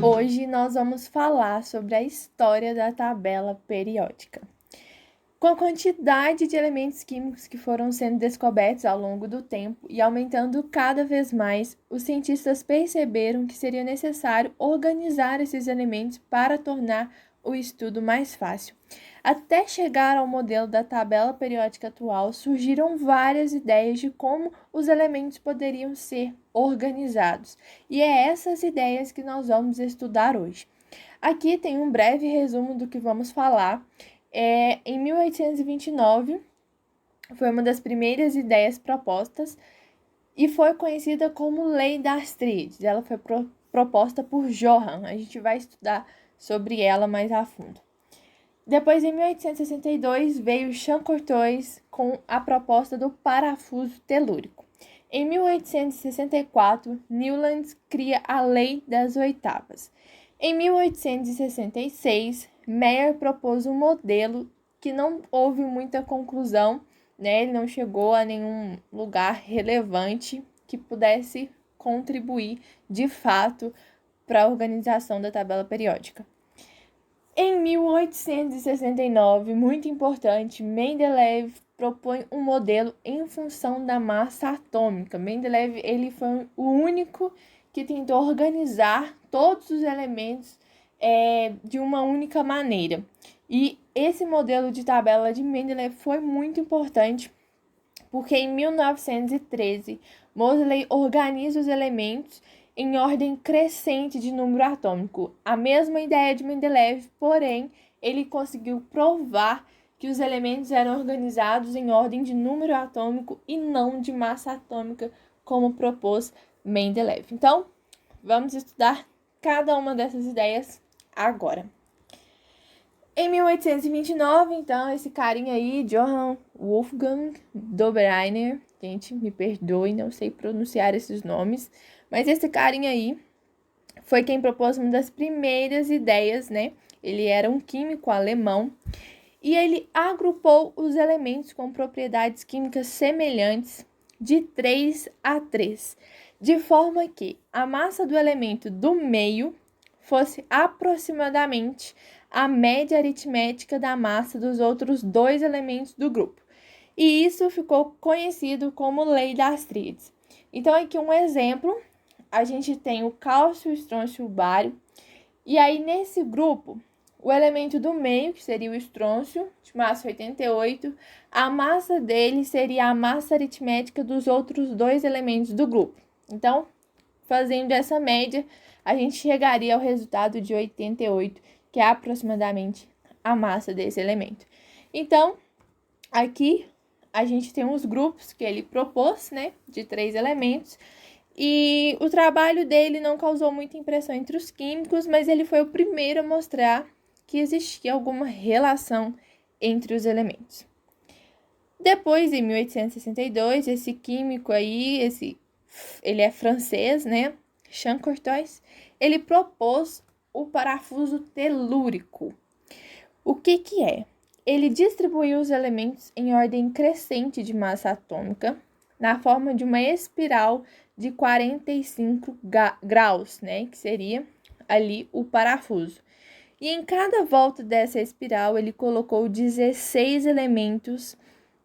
Hoje nós vamos falar sobre a história da tabela periódica. Com a quantidade de elementos químicos que foram sendo descobertos ao longo do tempo e aumentando cada vez mais, os cientistas perceberam que seria necessário organizar esses elementos para tornar o estudo mais fácil. Até chegar ao modelo da tabela periódica atual, surgiram várias ideias de como os elementos poderiam ser organizados, e é essas ideias que nós vamos estudar hoje. Aqui tem um breve resumo do que vamos falar. Em 1829, foi uma das primeiras ideias propostas e foi conhecida como Lei das Tríades. Ela foi proposta por Johann. A gente vai estudar sobre ela mais a fundo. Depois, em 1862, veio Chancortois com a proposta do parafuso telúrico. Em 1864, Newlands cria a Lei das Oitavas. Em 1866, Mayer propôs um modelo que não houve muita conclusão, né? Ele não chegou a nenhum lugar relevante que pudesse contribuir de fato para a organização da tabela periódica. Em 1869, muito importante, Mendeleev propõe um modelo em função da massa atômica. Mendeleev ele foi o único que tentou organizar todos os elementos de uma única maneira. E esse modelo de tabela de Mendeleev foi muito importante, porque em 1913, Moseley organiza os elementos em ordem crescente de número atômico. A mesma ideia de Mendeleev, porém, ele conseguiu provar que os elementos eram organizados em ordem de número atômico e não de massa atômica, como propôs Mendeleev. Então, vamos estudar cada uma dessas ideias agora. Em 1829, então, esse carinha aí, Johann Wolfgang Dobereiner, gente, me perdoe, não sei pronunciar esses nomes, mas esse carinha aí foi quem propôs uma das primeiras ideias, né? Ele era um químico alemão e ele agrupou os elementos com propriedades químicas semelhantes de 3 a 3, de forma que a massa do elemento do meio fosse aproximadamente a média aritmética da massa dos outros dois elementos do grupo. E isso ficou conhecido como Lei das Tríades. Então, aqui um exemplo, a gente tem o cálcio, o estrôncio e o bário. E aí, nesse grupo, o elemento do meio, que seria o estrôncio, de massa 88, a massa dele seria a massa aritmética dos outros dois elementos do grupo. Então, fazendo essa média, a gente chegaria ao resultado de 88, que é aproximadamente a massa desse elemento. Então, aqui a gente tem os grupos que ele propôs, né, de 3 elementos, e o trabalho dele não causou muita impressão entre os químicos, mas ele foi o primeiro a mostrar que existia alguma relação entre os elementos. Depois, em 1862, esse químico aí, ele é francês, né, Chancortois, ele propôs o parafuso telúrico. O que é? Ele distribuiu os elementos em ordem crescente de massa atômica na forma de uma espiral de 45 graus, né, que seria ali o parafuso. E em cada volta dessa espiral, ele colocou 16 elementos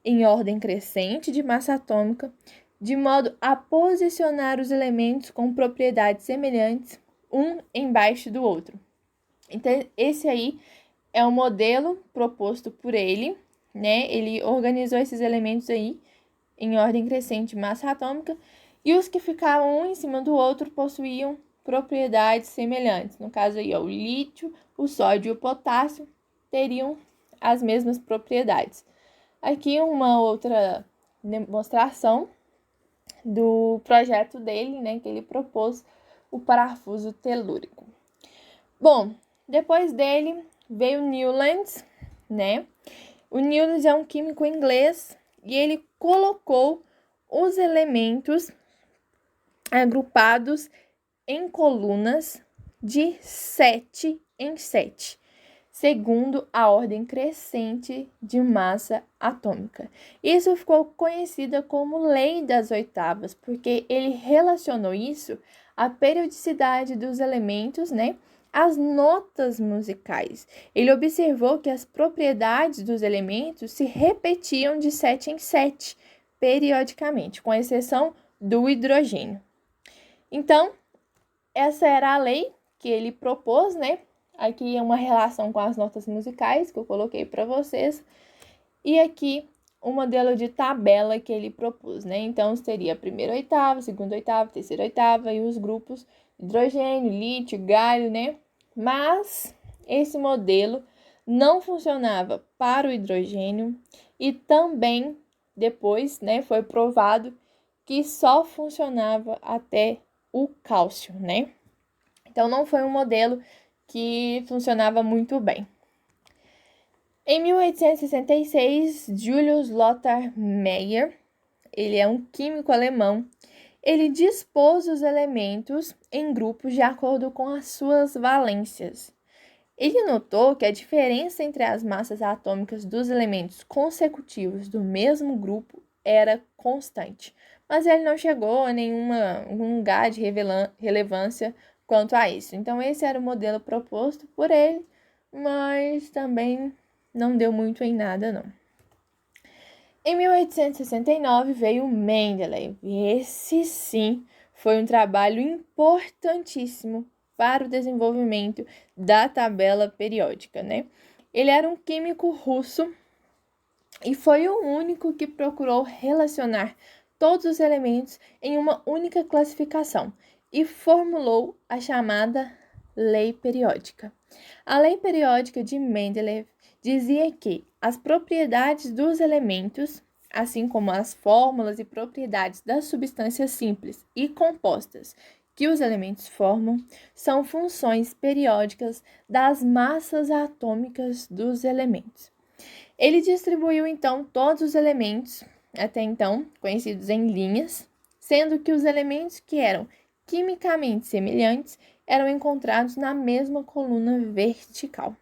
em ordem crescente de massa atômica, de modo a posicionar os elementos com propriedades semelhantes, um embaixo do outro. Então, esse aí é um modelo proposto por ele, né? Ele organizou esses elementos aí em ordem crescente de massa atômica, e os que ficavam um em cima do outro possuíam propriedades semelhantes. No caso aí, o lítio, o sódio e o potássio teriam as mesmas propriedades. Aqui uma outra demonstração do projeto dele, né, que ele propôs o parafuso telúrico. Bom, depois dele veio Newlands, né? O Newlands é um químico inglês e ele colocou os elementos agrupados em colunas de 7 em 7. segundo a ordem crescente de massa atômica. Isso ficou conhecida como lei das oitavas, porque ele relacionou isso à periodicidade dos elementos, né? As notas musicais. Ele observou que as propriedades dos elementos se repetiam de 7 em 7, periodicamente, com exceção do hidrogênio. Então, essa era a lei que ele propôs, né? Aqui é uma relação com as notas musicais que eu coloquei para vocês. E aqui o modelo de tabela que ele propôs, né? Então, seria a primeira oitava, segunda oitava, terceira oitava e os grupos hidrogênio, lítio, galho, né? Mas esse modelo não funcionava para o hidrogênio e também depois, né, foi provado que só funcionava até o cálcio, né? Então, não foi um modelo que funcionava muito bem. Em 1866, Julius Lothar Meyer, ele é um químico alemão, ele dispôs os elementos em grupos de acordo com as suas valências. Ele notou que a diferença entre as massas atômicas dos elementos consecutivos do mesmo grupo era constante, mas ele não chegou a nenhum lugar de relevância quanto a isso. Então, esse era o modelo proposto por ele, mas também não deu muito em nada, não. Em 1869 veio Mendeleev, e esse sim foi um trabalho importantíssimo para o desenvolvimento da tabela periódica, né? Ele era um químico russo e foi o único que procurou relacionar todos os elementos em uma única classificação e formulou a chamada lei periódica. A lei periódica de Mendeleev dizia que as propriedades dos elementos, assim como as fórmulas e propriedades das substâncias simples e compostas que os elementos formam, são funções periódicas das massas atômicas dos elementos. Ele distribuiu, então, todos os elementos, até então conhecidos em linhas, sendo que os elementos que eram quimicamente semelhantes eram encontrados na mesma coluna vertical.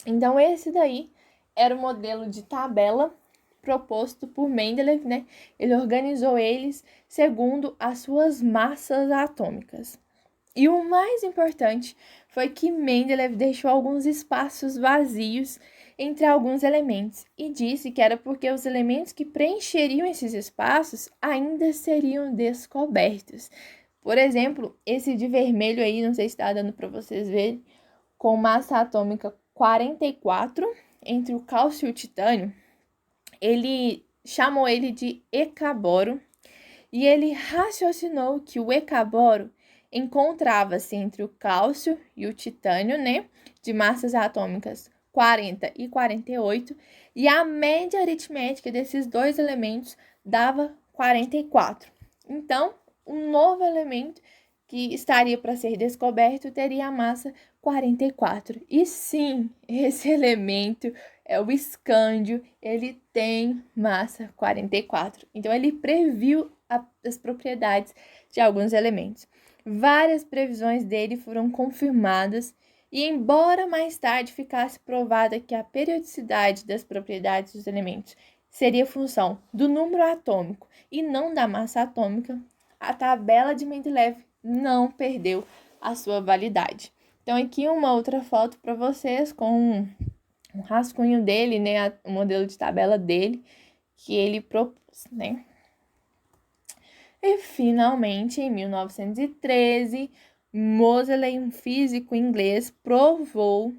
Então, esse daí era o modelo de tabela proposto por Mendeleev, né? Ele organizou eles segundo as suas massas atômicas. E o mais importante foi que Mendeleev deixou alguns espaços vazios entre alguns elementos e disse que era porque os elementos que preencheriam esses espaços ainda seriam descobertos. Por exemplo, esse de vermelho aí, não sei se está dando para vocês verem, com massa atômica 44, entre o cálcio e o titânio, ele chamou ele de ecaboro e ele raciocinou que o ecaboro encontrava-se entre o cálcio e o titânio, né, de massas atômicas 40 e 48, e a média aritmética desses dois elementos dava 44. Então, um novo elemento que estaria para ser descoberto teria a massa 44. E sim, esse elemento é o escândio, ele tem massa 44. Então, ele previu as propriedades de alguns elementos. Várias previsões dele foram confirmadas e, embora mais tarde ficasse provada que a periodicidade das propriedades dos elementos seria função do número atômico e não da massa atômica, a tabela de Mendeleev não perdeu a sua validade. Então, aqui uma outra foto para vocês com um rascunho dele, né, o modelo de tabela dele que ele propôs, né? E, finalmente, em 1913, Moseley, um físico inglês, provou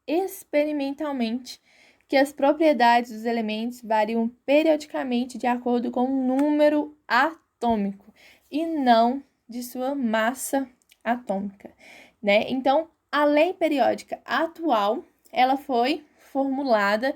experimentalmente que as propriedades dos elementos variam periodicamente de acordo com o número atômico e não de sua massa atômica, né? Então, a lei periódica atual, ela foi formulada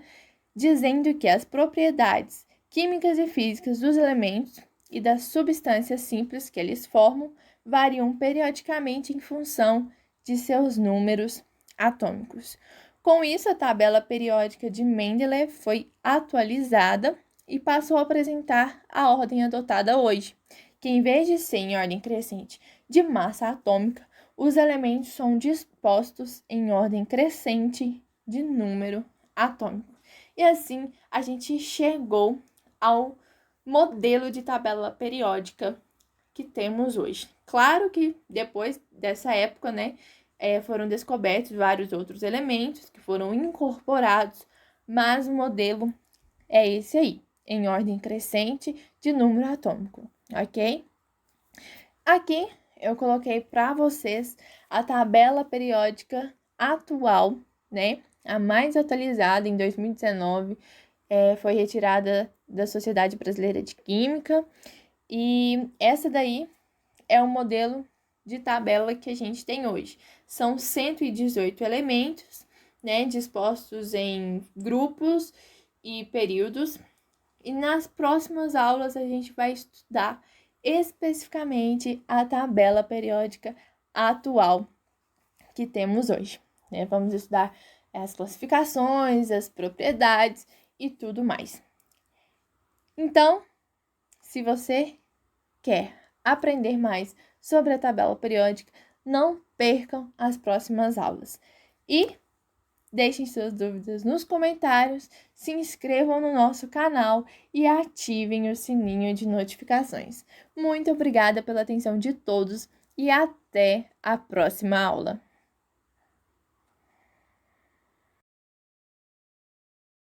dizendo que as propriedades químicas e físicas dos elementos e das substâncias simples que eles formam variam periodicamente em função de seus números atômicos. Com isso, a tabela periódica de Mendeleev foi atualizada e passou a apresentar a ordem adotada hoje, que em vez de ser em ordem crescente de massa atômica, os elementos são dispostos em ordem crescente de número atômico. E assim a gente chegou ao modelo de tabela periódica que temos hoje. Claro que depois dessa época, né, foram descobertos vários outros elementos que foram incorporados, mas o modelo é esse aí, em ordem crescente de número atômico, ok? Aqui eu coloquei para vocês a tabela periódica atual, né? A mais atualizada em 2019, foi retirada da Sociedade Brasileira de Química, e essa daí é o modelo de tabela que a gente tem hoje. São 118 elementos, né, dispostos em grupos e períodos. E nas próximas aulas a gente vai estudar especificamente a tabela periódica atual que temos hoje, né? Vamos estudar as classificações, as propriedades e tudo mais. Então, se você quer aprender mais sobre a tabela periódica, não percam as próximas aulas. E deixem suas dúvidas nos comentários, se inscrevam no nosso canal e ativem o sininho de notificações. Muito obrigada pela atenção de todos e até a próxima aula!